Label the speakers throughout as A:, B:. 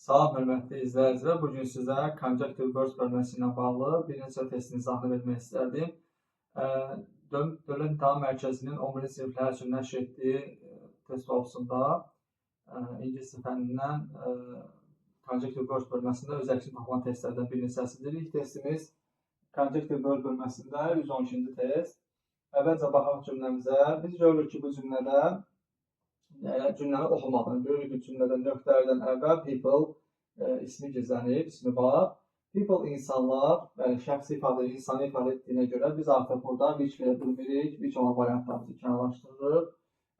A: Salam hörmətli izləyicilər. Bugün sizə Conjunctive Verbs bölməsi ilə bağlı bir neçə testin izahını vermək istərdim. Dövlət İmtahan Mərkəzinin 11-ci siniflər üçün nəşr etdiyi test ofisunda İngilis fənnindən Conjunctive Verbs bölməsində öz əksini tapılan testlərdən bir neçəsidir. İlk testimiz Conjunctive Verbs bölməsində 112-ci test. Əvvəlcə baxaq cümləmizə. Biz görürük ki, bu cümlədə cümləni oxumadan görürük ki, cümlədə nöqtələrdən əvvəl people ismi gizlənib, ismi var. People insanlar, şəxsi ifadə, insanı ifadə etdiyinə görə biz artıq burada which verə bilmirik, which olan variantlarımızı kənarlaşdırırıq.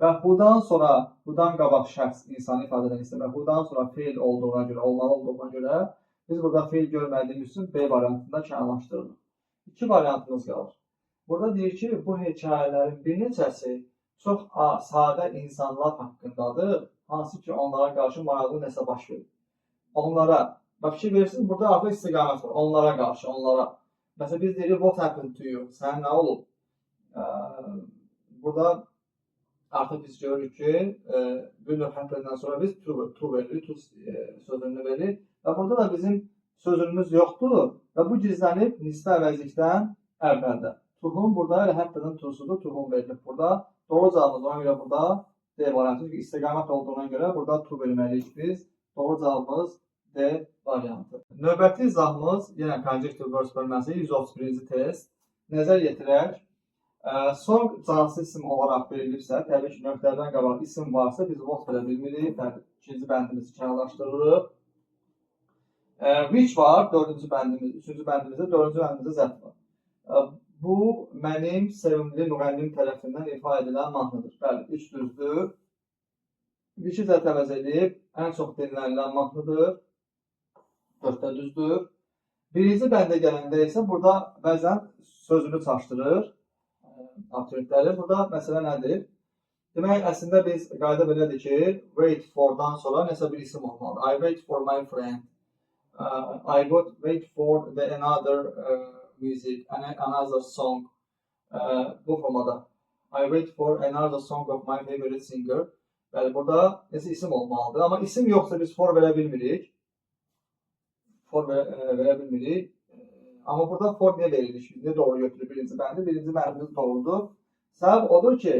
A: Və budan qabaq şəxs insanı ifadə edən istəmir. Budan sonra feil olduğuna görə, olmalı olduğuna görə biz burada feil görmədiyimiz üçün B variantında kənarlaşdırırıq. İki variantımız qalır. Burada deyir ki, bu hekayələrin bir neçəsi çox sadə insanlar haqqındadır, hansı ki onlara qarşı maraqlı nəsə baş verir. Onlara, fikir verirsiniz, burada artıq istiqamət var, onlara qarşı, onlara. Məsələn, biz deyirik, what happened to you, sən nə olub? Burada artıq biz görürük ki, bir növ happened-dən sonra biz to veririk, to sözünü veririk. Və burada da bizim sözümüz yoxdur və bu gizlənib nisbə əvəzlikdən əvvəldə. To-hum burada elə happened-in to-sudur, to-hum verilib burada. Doğru cavabımız ona görə burada D variantı. Çünki istiqamət olduğuna görə burada to verməliyik biz. Doğru cavabımız D variantı. Növbəti izahımız yenə Conjunctive Verbs bölməsi 131-ci test. Nəzər yetirək. Son cansız isim olaraq verilibsə, təbii ki, nöqtələrdən qabaq isim varsa biz what verə bilmirik. İkinci bəndimizi kənarlaşdırırıq. Which var, dördüncü bəndimiz, üçüncü bəndimizdə, dördüncü bəndimizdə zət var. Bu, mənim sevimli müğənnim tərəfindən ifa edilən mahnıdır. Bəli, 3 düzdür. Which-i zət əvəz edib, ən çox dinlənilən mahnıdır. 4-də düzdür. Birinci bəndə gələndə isə burada bəzən sözünü çaşdırır. Atributləri. Burada məsələ nədir? Demək, əslində biz qayda belədir ki, wait for-dan sonra nəsə bir isim olmalıdır. I wait for my friend. I wait for another music, another song. Bu formada. I wait for another song of my favorite singer. Bəli, burada nəsə isim olmalıdır. Amma isim yoxsa biz for verə bilmirik. For verə bilmirik. Amma burada for niyə veririk? Niyə doğru götürür birinci bəndi? Birinci bəndimiz doğrudur. Səbəb odur ki,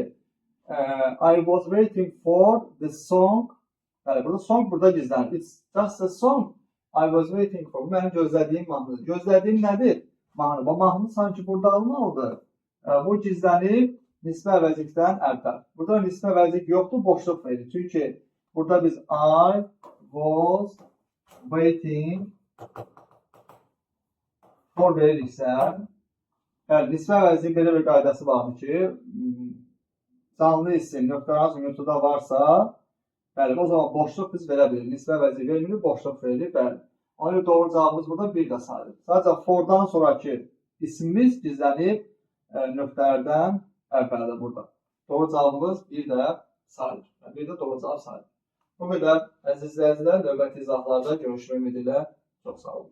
A: I was waiting for the song. Bəli, burada song burada gizlənir. It's just a song. I was waiting for. Bu mənim gözlədiyim mahnıdır. Gözlədiyim nədir? Mahnı. Bu mahnı sanki burada almalıdır. Bu gizlənib nisbə əvəzlikdən əvvəl. Burada nisbə əvəzlik yoxdur, boşluq verir. Çünki burada biz I was waiting for veririksə, nisbə əvəzliyin belə bir qaydası vardır ki, canlı isim, nöqtələr yutuda varsa, bəli, o zaman boşluq biz verə bilirik. Nisbə əvəzlik vermirik, boşluq veririk, bəli. Ona görə doğru cavabımız burada 1 də sayılır. Sadəcə for-dan sonraki ismimiz gizlənib nöqtələrdən əvvəldə burada. Doğru cavabımız 1 də sayılır. 1 də doğru cavab sayılır. Bu qədər əziz izləyicilər, növbəti izahlarda görüşmək ümidi ilə çox sağ olun.